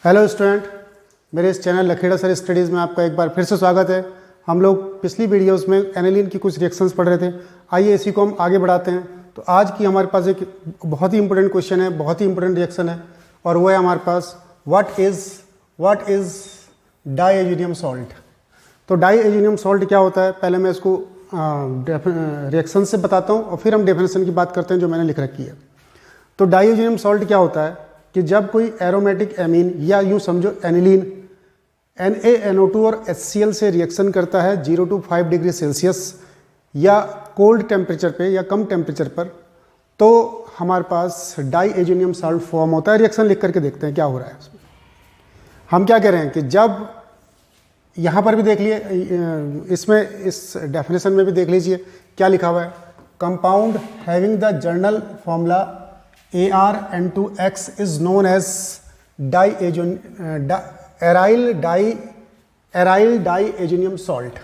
Hello student, मेरे इस channel Lakhera sir studies में आपका एक बार फिर से स्वागत है। हम लोग पिछली वीडियोस में एनिलीन की कुछ रिएक्शंस पढ़ रहे थे। आइए इसी को हम आगे बढ़ाते हैं। तो आज की हमारे पास एक बहुत ही इंपॉर्टेंट क्वेश्चन है, बहुत ही इंपॉर्टेंट रिएक्शन है, और वो है हमारे पास व्हाट इज़ डाईएजुनियम सॉल्ट। तो डाईएजुनियम सॉल्ट क्या होता है, पहले मैं इसको रिएक्शन से बताता हूँ और फिर हम डेफिनेशन की बात करते हैं जो मैंने लिख रखी है। तो डाईएजुनियम सॉल्ट क्या होता है कि जब कोई एरोमेटिक एमीन या यूँ समझो एनिलीन NaNO2 और HCl से रिएक्शन करता है 0 to 5 डिग्री सेल्सियस या कोल्ड टेम्परेचर पे या कम टेम्परेचर पर, तो हमारे पास डाईएजुनियम सॉल्ट फॉर्म होता है। रिएक्शन लिख करके देखते हैं क्या हो रहा है उसमें। हम क्या कह रहे हैं कि जब यहाँ पर भी देख लिए, इसमें इस डेफिनेशन में भी देख लीजिए क्या लिखा हुआ है। Compound having the general formula ArN2X is known as aryl diazonium salt।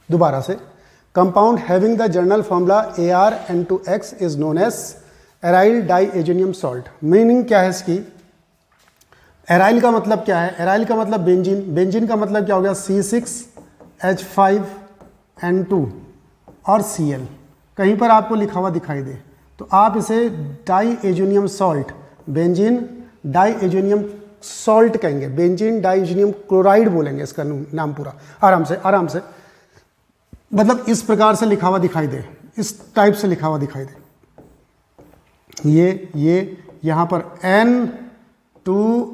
दोबारा से, compound having the general formula ArN2X is known as aryl diazonium salt। Meaning क्या है इसकी? एराइल का मतलब क्या है? एराइल का मतलब बेंजीन। बेंजीन का मतलब क्या हो गया? C6H5N2 और Cl। कहीं पर आपको लिखा हुआ दिखाई दे तो आप इसे डाईएजुनियम सॉल्ट, बेंजीन डाईएजुनियम सॉल्ट कहेंगे, बेंजीन डाईएजुनियम क्लोराइड बोलेंगे इसका नाम पूरा। आराम से मतलब इस प्रकार से लिखा हुआ दिखाई दे, इस टाइप से लिखा हुआ दिखाई दे। ये यहाँ पर N2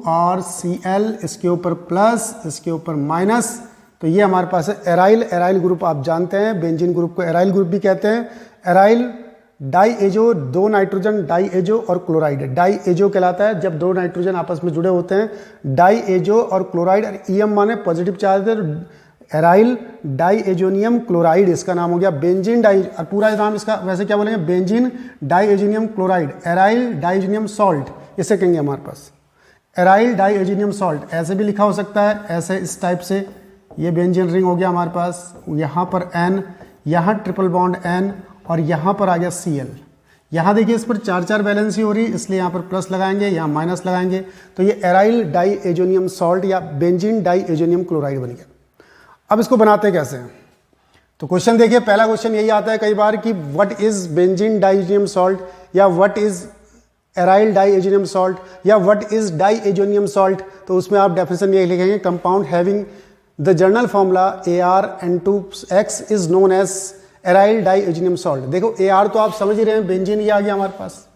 और Cl, इसके ऊपर प्लस, इसके ऊपर माइनस, तो ये हमारे पास है एराइल। एराइल ग्रुप आप जानते हैं, बेंजीन ग्रुप को एराइल ग्रुप भी कहते हैं। एराइल डाईएजो, दो नाइट्रोजन डाईएजो और क्लोराइड। डाईएजो कहलाता है जब दो नाइट्रोजन आपस में जुड़े होते हैं, डाईएजो और क्लोराइड। EM माने पॉजिटिव चार्ज है, एराइल डाईएजोनियम क्लोराइड इसका नाम हो गया। बेंजीन डाई, पूरा नाम इसका वैसे क्या बोलेंगे? Benzene diazonium chloride, aryl diazonium salt, इसे कहेंगे हमारे पास एराइल डाईएजोनियम सॉल्ट। ऐसे भी लिखा हो सकता है, ऐसे इस टाइप से। ये बेंजीन रिंग हो गया हमारे पास, यहाँ पर N, यहाँ ट्रिपल बॉन्ड N और यहाँ पर आ गया Cl। यहाँ देखिए इस पर 4 वैलेंसी हो रही, इसलिए यहाँ पर प्लस लगाएंगे, यहाँ माइनस लगाएंगे, तो ये एराइल डाईएजुनियम सॉल्ट या बेंजीन डाईएजुनियम क्लोराइड बन गया। अब इसको बनाते कैसे हैं? तो क्वेश्चन देखिए, पहला क्वेश्चन यही आता है कई बार कि what is benzene diazonium salt, या what is aryl diazonium salt, या व्हाट इज डाईएजुनियम सॉल्ट। तो उसमें आप डेफिनेशन ये लिखेंगे, compound having the general formula ArN2X is known as aryl diazonium salt. देखो Ar तो आप समझ ही रहे हैं, बेंजीन ही आ गया हमारे पास।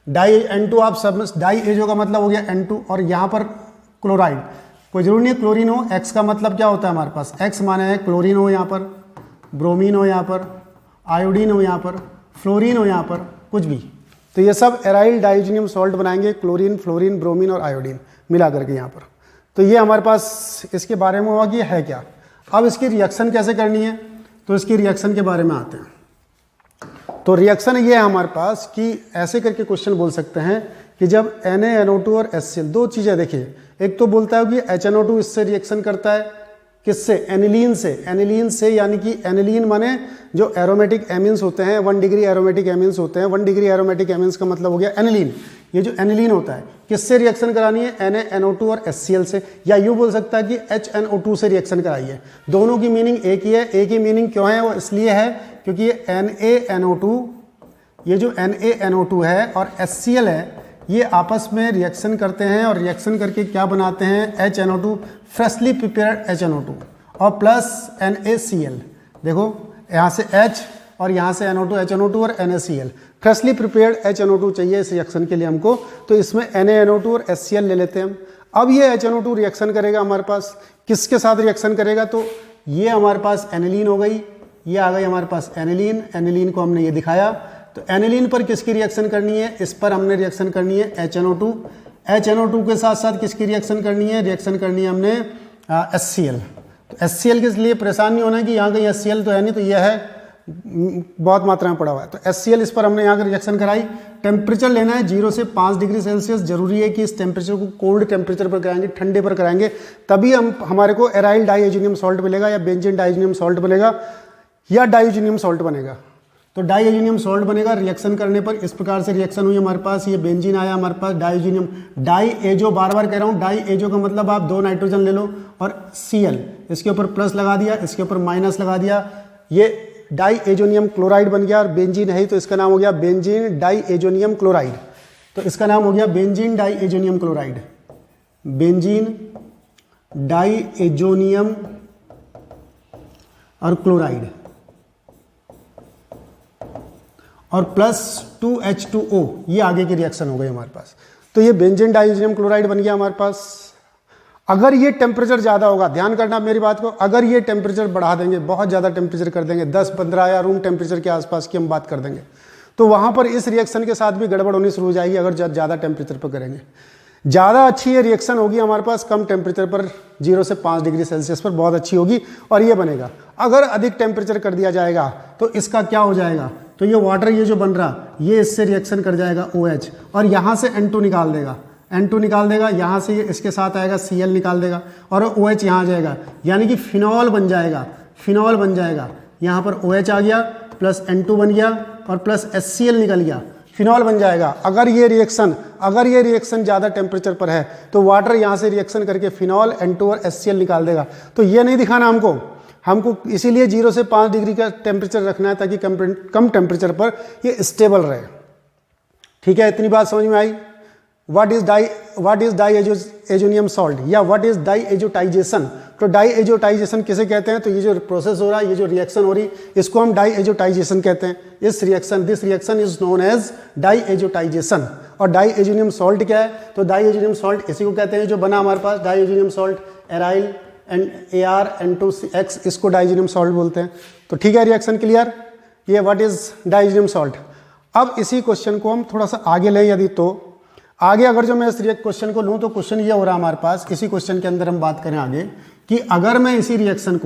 N2 आप समझ, डाईएजो का मतलब हो गया N2, और यहाँ पर क्लोराइड, कोई जरूरी नहीं क्लोरीन हो। X का मतलब क्या होता है हमारे पास? X माने है क्लोरीन हो यहाँ पर, ब्रोमीन हो यहाँ पर, आयोडीन हो यहाँ पर, फ्लोरीन हो यहाँ पर, कुछ भी। तो ये सब एराइल डाईएजुनियम सॉल्ट बनाएंगे, क्लोरीन, फ्लोरीन, ब्रोमीन और आयोडीन मिला करके यहाँ पर। तो ये हमारे पास इसके बारे में हुआ कि है क्या। अब इसकी रिएक्शन कैसे करनी है, तो इसकी रिएक्शन के बारे में आते हैं। तो रिएक्शन ये है हमारे पास कि ऐसे करके क्वेश्चन बोल सकते हैं कि जब NaNO2 और HCl, दो चीज़ें देखिए, एक तो बोलता है कि HNO2 इससे रिएक्शन करता है, किससे? एनिलीन से। एनिलीन से यानी कि एनिलीन माने जो एरोमेटिक एमिन्स होते हैं, 1 डिग्री एरोमेटिक एमिन्स होते हैं। 1 डिग्री एरोमेटिक एमिन्स का मतलब हो गया एनिलीन। ये जो एनिलीन होता है किससे रिएक्शन करानी है? NaNO2 और HCl से, या यूँ बोल सकता है कि HNO2 से रिएक्शन कराई है। दोनों की मीनिंग एक ही है। एक ही मीनिंग क्यों है? वो इसलिए है क्योंकि ये NaNO2, ये जो NaNO2 है और HCl है, ये आपस में रिएक्शन करते हैं और रिएक्शन करके क्या बनाते हैं? HNO2, फ्रेशली प्रिपेयर्ड HNO2 और प्लस NaCl। देखो यहाँ से H और यहाँ से NO2, HNO2 और NaCl, फ्रेशली प्रिपेयर्ड HNO2 चाहिए इस रिएक्शन के लिए हमको। तो इसमें NaNO2 और HCl ले लेते हैं हम। अब ये HNO2 रिएक्शन करेगा हमारे पास, किसके साथ रिएक्शन करेगा? तो ये हमारे पास एनिलीन हो गई, ये आ गई हमारे पास एनिलीन। एनिलीन को हमने ये दिखाया, तो एनिलीन पर किसकी रिएक्शन करनी है? इस पर हमने रिएक्शन करनी है HNO2। HNO2 के साथ साथ किसकी रिएक्शन करनी है? रिएक्शन करनी है हमने HCl। तो HCl के लिए परेशान नहीं होना है कि यहाँ कहीं HCl तो है नहीं, तो यह है बहुत मात्रा में पड़ा हुआ है। तो HCl इस पर हमने यहाँ रिएक्शन कराई। टेम्परेचर लेना है 0 से 5 डिग्री सेल्सियस। जरूरी है कि इस टेम्परेचर को कोल्ड टेम्परेचर पर कराएंगे, ठंडे पर कराएंगे, तभी हमारे को एराइल डाईएजुनियम सॉल्ट मिलेगा, या बेंजीन डाईएजुनियम सॉल्ट बनेगा, या डाईएजुनियम सॉल्ट बनेगा। तो डाइएजोनियम सॉल्ट बनेगा रिएक्शन करने पर। इस प्रकार से रिएक्शन हुई हमारे पास, ये बेंजीन आया हमारे पास, डाइएजोनियम, डाइएजो, बार बार कह रहा हूँ डाइएजो का मतलब आप 2 नाइट्रोजन ले लो और Cl, इसके ऊपर प्लस लगा दिया, इसके ऊपर माइनस लगा दिया, ये डाइएजोनियम क्लोराइड बन गया। और बेंजीन है तो इसका नाम हो गया बेंजीन डाइएजोनियम क्लोराइड, तो इसका नाम हो गया benzene diazonium chloride, benzene diazonium और क्लोराइड, और प्लस 2H2O, ये आगे की रिएक्शन हो गई हमारे पास। तो ये बेंजीन डाइएजोनियम क्लोराइड बन गया हमारे पास। अगर ये टेम्परेचर ज़्यादा होगा, ध्यान करना मेरी बात को, अगर ये टेम्परेचर बढ़ा देंगे, बहुत ज़्यादा टेम्परेचर कर देंगे, 10-15 या रूम टेम्परेचर के आसपास की हम बात कर देंगे, तो वहाँ पर इस रिएक्शन के साथ भी गड़बड़ होनी शुरू हो जाएगी अगर ज़्यादा टेम्परेचर पर करेंगे। ज़्यादा अच्छी ये रिएक्शन होगी हमारे पास कम टेम्परेचर पर, 0 से 5 डिग्री सेल्सियस पर बहुत अच्छी होगी और ये बनेगा। अगर अधिक टेम्परेचर कर दिया जाएगा तो इसका क्या हो जाएगा, तो ये वाटर ये जो बन रहा, ये इससे रिएक्शन कर जाएगा OH, और यहाँ से N2 निकाल देगा, N2 निकाल देगा, यहाँ से ये इसके साथ आएगा Cl निकाल देगा, और OH यहाँ आ जाएगा, यानी कि फिनॉल बन जाएगा, फिनॉल बन जाएगा। यहाँ पर OH आ गया, प्लस N2 बन गया, और प्लस HCl निकल गया, फिनॉल बन जाएगा। अगर ये रिएक्शन ज़्यादा टेम्परेचर पर है तो वाटर यहाँ से रिएक्शन करके फिनॉल, N2 और HCl निकाल देगा। तो ये नहीं दिखाना हमको इसीलिए 0 से 5 डिग्री का टेम्परेचर रखना है ताकि कम टेम्परेचर पर ये स्टेबल रहे। ठीक है, इतनी बात समझ में आई। व्हाट इज डाइएजोनियम सॉल्ट या व्हाट इज डाइएजोटाइजेशन। तो डाइएजोटाइजेशन किसे कहते हैं, तो ये जो प्रोसेस हो रहा है, ये जो रिएक्शन हो रही, इसको हम डाइएजोटाइजेशन कहते हैं। This reaction is known as diazotization. और डाइएजोनियम सॉल्ट क्या है, तो डाइएजोनियम सॉल्ट इसी को कहते हैं जो बना हमारे पास, डाइएजोनियम सॉल्ट, एराइल ArN2X, इसको डाइएजोनियम सॉल्ट बोलते हैं। तो ठीक है, रिएक्शन क्लियर। ये व्हाट इज डाइएजोनियम सॉल्ट। अब इसी क्वेश्चन को हम थोड़ा सा आगे लें, यदि तो आगे अगर जो मैं इस क्वेश्चन को लूँ तो क्वेश्चन ये हो रहा है हमारे पास, इसी क्वेश्चन के अंदर हम बात करें आगे कि अगर मैं इसी रिएक्शन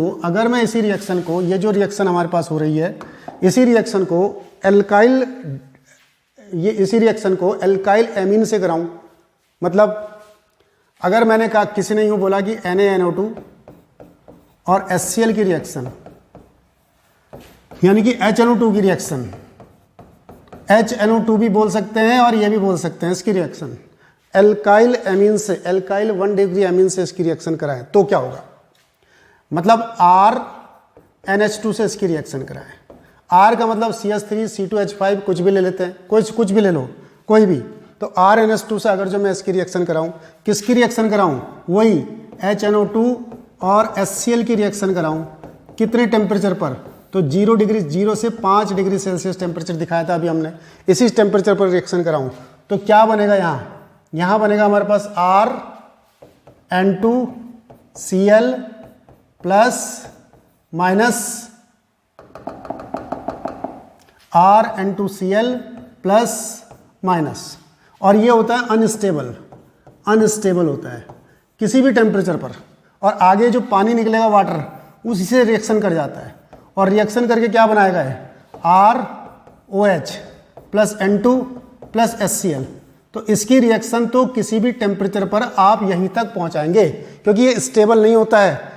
को ये जो रिएक्शन हमारे पास हो रही है, इसी रिएक्शन को एल्काइल एमीन से कराऊं, मतलब अगर मैंने कहा, किसी ने यूं बोला कि NaNO2 और HCl की रिएक्शन, यानी कि HNO2 की रिएक्शन, HNO2 भी बोल सकते हैं और ये भी बोल सकते हैं, इसकी रिएक्शन एल्काइल एमीन से, एल्काइल 1 डिग्री एमीन से इसकी रिएक्शन कराएं तो क्या होगा, मतलब RNH2 से इसकी रिएक्शन कराएं। R का मतलब CH3C2H5 कुछ भी ले लेते हैं, कुछ भी ले लो, कोई भी। तो RNH2 से अगर जो मैं इसकी रिएक्शन कराऊं, किसकी रिएक्शन कराऊं, वही HNO2 और HCl की रिएक्शन कराऊं, कितने टेम्परेचर पर, तो 0 से 5 डिग्री सेल्सियस टेम्परेचर दिखाया था अभी हमने, इसी टेम्परेचर पर रिएक्शन कराऊं तो क्या बनेगा, यहाँ बनेगा हमारे पास RN2Cl plus minus RN2Cl plus minus, और ये होता है अनस्टेबल होता है किसी भी टेम्परेचर पर, और आगे जो पानी निकलेगा वाटर उसी से रिएक्शन कर जाता है, और रिएक्शन करके क्या बनाएगा है, ROH plus N2 plus HCl। तो इसकी रिएक्शन तो किसी भी टेम्परेचर पर आप यहीं तक पहुंचाएंगे, क्योंकि ये स्टेबल नहीं होता है,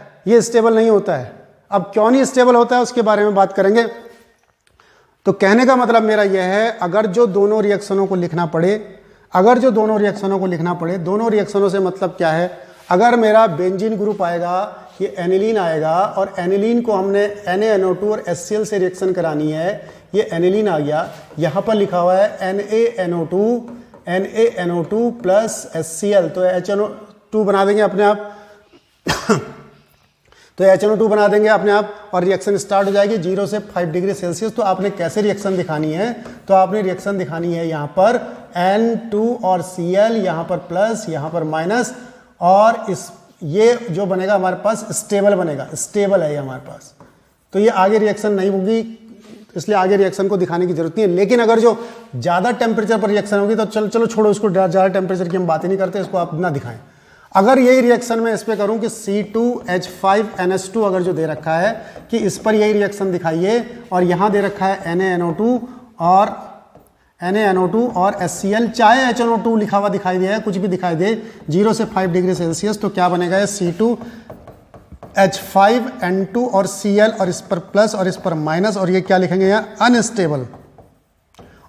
अब क्यों नहीं स्टेबल होता है उसके बारे में बात करेंगे। तो कहने का मतलब मेरा यह है, अगर जो दोनों रिएक्शनों को लिखना पड़े, दोनों रिएक्शनों से मतलब क्या है, अगर मेरा बेंजीन ग्रुप आएगा, ये एनिलीन आएगा, और एनिलीन को हमने NaNO2 और HCl से रिएक्शन करानी है, ये एनिलीन आ गया, यहाँ पर लिखा हुआ है NaNO2 प्लस HCl, तो HNO2 बना देंगे अपने आप तो HNO2 बना देंगे अपने आप, और रिएक्शन स्टार्ट हो जाएगी 0 से 5 डिग्री सेल्सियस। तो आपने कैसे रिएक्शन दिखानी है, तो आपने रिएक्शन दिखानी है यहाँ पर N2 और Cl, यहाँ पर प्लस, यहाँ पर माइनस, और ये जो बनेगा हमारे पास स्टेबल बनेगा, स्टेबल है ये हमारे पास, तो ये आगे रिएक्शन नहीं होगी, इसलिए आगे रिएक्शन को दिखाने की जरूरत नहीं है। लेकिन अगर जो ज़्यादा टेम्परेचर पर रिएक्शन होगी तो चलो छोड़ो इसको, ज़्यादा टेम्परेचर की हम बात ही नहीं करते, इसको आप ना दिखाएं। अगर यही रिएक्शन मैं इस पर करूं कि C2H5NH2 अगर जो दे रखा है कि इस पर यही रिएक्शन दिखाइए, और यहाँ दे रखा है NaNO2 और HCl, चाहे HNO2 लिखा हुआ दिखाई दे, कुछ भी दिखाई दे, 0 से 5 डिग्री सेल्सियस, तो क्या बनेगा, H5N2 और Cl और इस पर प्लस और इस पर माइनस, और ये क्या लिखेंगे यहाँ अनस्टेबल।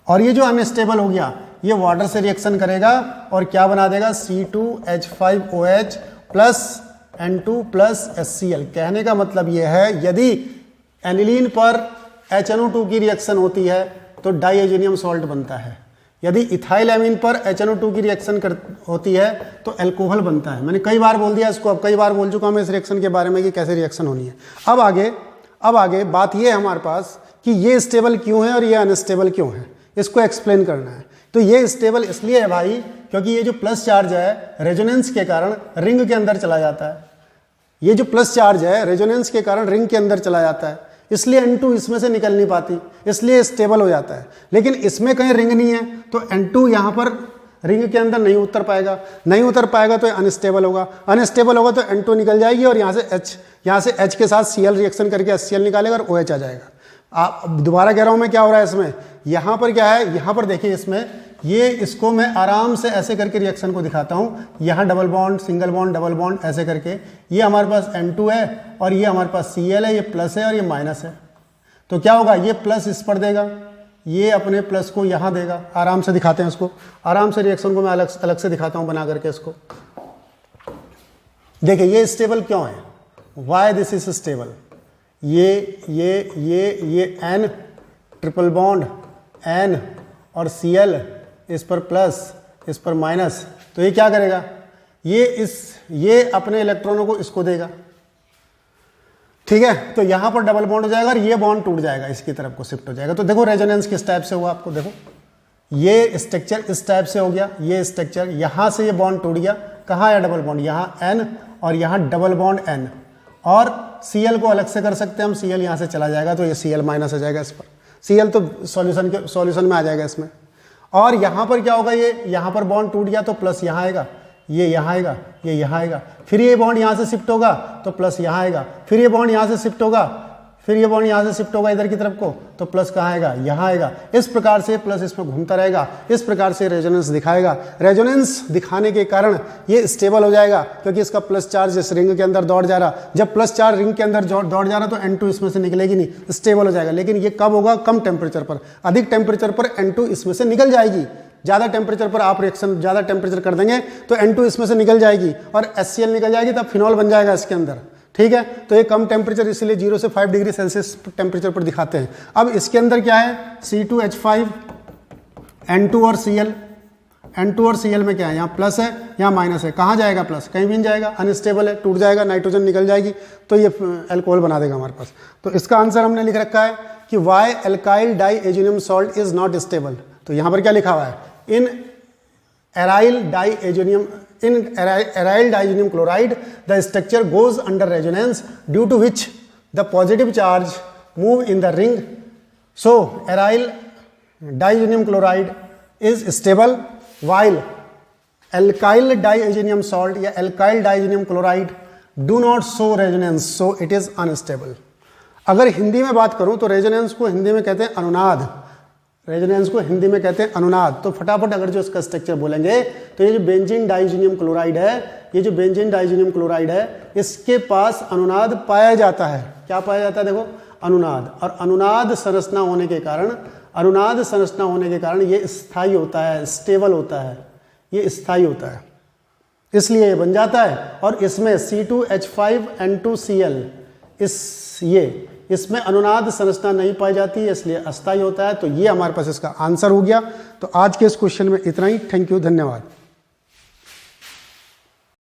और ये जो अनस्टेबल हो गया ये वाटर से रिएक्शन करेगा और क्या बना देगा C2H5OH plus N2 plus HCl। कहने का मतलब ये है यदि एनिलीन पर HNO2 की रिएक्शन होती है तो डाइएजेनियम सॉल्ट बनता है, यदि इथाइल एमीन पर HNO2 की रिएक्शन होती है तो अल्कोहल बनता है। मैंने कई बार बोल दिया इसको, अब कई बार बोल चुका हूं इस रिएक्शन के बारे में कि कैसे रिएक्शन होनी है। अब आगे बात ये है हमारे पास कि ये स्टेबल क्यों है और ये अनस्टेबल क्यों है, इसको एक्सप्लेन करना है। तो ये स्टेबल इसलिए है भाई क्योंकि ये जो प्लस चार्ज है रेजोनेंस के कारण रिंग के अंदर चला जाता है। ये जो प्लस चार्ज है रेजोनेंस के कारण रिंग के अंदर चला जाता है, इसलिए N2 इसमें से निकल नहीं पाती, इसलिए स्टेबल हो जाता है। लेकिन इसमें कहीं रिंग नहीं है तो N2 यहाँ पर रिंग के अंदर नहीं उतर पाएगा, नहीं उतर पाएगा तो अनस्टेबल होगा, अनस्टेबल होगा तो N2 निकल जाएगी और यहाँ से H के साथ Cl रिएक्शन करके HCl निकालेगा और OH आ जाएगा। आप दोबारा कह रहा हूँ मैं क्या हो रहा है इसमें, यहाँ पर क्या है, यहाँ पर देखिए इसमें ये इसको मैं आराम से ऐसे करके रिएक्शन को दिखाता हूँ। यहाँ double bond single bond double bond ऐसे करके, ये हमारे पास N2 है और ये हमारे पास Cl है, ये प्लस है और ये माइनस है। तो क्या होगा, ये प्लस इस पर देगा, ये अपने प्लस को यहाँ देगा। आराम से दिखाते हैं इसको, आराम से रिएक्शन को मैं अलग से दिखाता हूँ बना करके इसको। देखिए ये स्टेबल क्यों है, वाई दिस इज स्टेबल। ये N ट्रिपल बॉन्ड N और Cl इस पर प्लस इस पर माइनस, तो ये क्या करेगा, ये अपने इलेक्ट्रॉनों को इसको देगा, ठीक है। तो यहां पर डबल बॉन्ड हो जाएगा और ये बॉन्ड टूट जाएगा, इसकी तरफ को शिफ्ट हो जाएगा। तो देखो रेजोनेंस किस टाइप से हुआ आपको, देखो ये स्ट्रक्चर इस टाइप से हो गया, ये स्ट्रक्चर यहां से ये बॉन्ड टूट गया, कहाँ है डबल बॉन्ड, यहाँ N और यहाँ डबल बॉन्ड N, और Cl को अलग से कर सकते हैं हम, Cl यहाँ से चला जाएगा तो ये Cl माइनस हो जाएगा इस पर, Cl तो सॉल्यूशन में आ जाएगा इसमें। और यहाँ पर क्या होगा, ये यहाँ पर बॉन्ड टूट गया तो प्लस यहाँ आएगा, ये यहाँ आएगा, ये यहाँ आएगा, फिर ये बॉन्ड यहाँ से शिफ्ट होगा तो प्लस यहाँ आएगा, फिर ये बॉन्ड यहाँ से शिफ्ट होगा, फिर ये बॉन्ड यहाँ से शिफ्ट होगा इधर की तरफ को तो प्लस कहाँ आएगा, यहाँ आएगा। इस प्रकार से प्लस इसमें घूमता रहेगा, इस प्रकार से रेजोनेंस दिखाएगा। रेजोनेंस दिखाने के कारण ये स्टेबल हो जाएगा क्योंकि इसका प्लस चार्ज इस रिंग के अंदर दौड़ जा रहा। जब प्लस चार्ज रिंग के अंदर दौड़ जा रहा तो N2 इसमें से निकलेगी नहीं, स्टेबल हो जाएगा। लेकिन ये कब होगा, कम टेम्परेचर पर। अधिक टेम्परेचर पर N2 इसमें से निकल जाएगी, ज़्यादा टेम्परेचर पर आप रिएक्शन ज़्यादा टेम्परेचर कर देंगे तो N2 इसमें से निकल जाएगी और HCl निकल जाएगी, तब फिनॉल बन जाएगा इसके अंदर, ठीक है। तो ये कम टेम्परेचर इसलिए 0 से 5 डिग्री सेल्सियस टेम्परेचर पर दिखाते हैं। अब इसके अंदर क्या है, C2H5 N2 और Cl, N2 और Cl में क्या है, यहाँ प्लस है यहाँ माइनस है, कहाँ जाएगा प्लस, कहीं भी नहीं जाएगा, अनस्टेबल है, टूट जाएगा, नाइट्रोजन निकल जाएगी तो ये अल्कोहल बना देगा हमारे पास। तो इसका आंसर हमने लिख रखा है कि why alkyl diazonium salt is not stable. तो यहाँ पर क्या लिखा हुआ है, in aryl diazonium chloride the structure goes under resonance due to which the positive charge move in the ring. So aryl diazonium chloride is stable while alkyl diazonium salt या alkyl diazonium chloride do not show resonance, so it is unstable। अगर हिंदी में बात करूं तो resonance को हिंदी में कहते हैं अनुनाद, रेजोनेंस को हिंदी में कहते हैं अनुनाद। तो फटाफट अगर जो इसका स्ट्रक्चर बोलेंगे तो ये जो बेंजीन डाइजीनियम क्लोराइड है, ये जो बेंजीन डाइजीनियम क्लोराइड है, इसके पास अनुनाद पाया जाता है। क्या पाया जाता है, देखो अनुनाद। और अनुनाद संरचना होने के कारण ये स्थायी होता है, स्टेबल होता है, ये स्थायी होता है, इसलिए ये बन जाता है। और इसमें C2H5N2Cl इसमें अनुनाद संरचना नहीं पाई जाती है, इसलिए अस्थायी होता है। तो ये हमारे पास इसका आंसर हो गया। तो आज के इस क्वेश्चन में इतना ही। थैंक यू, धन्यवाद।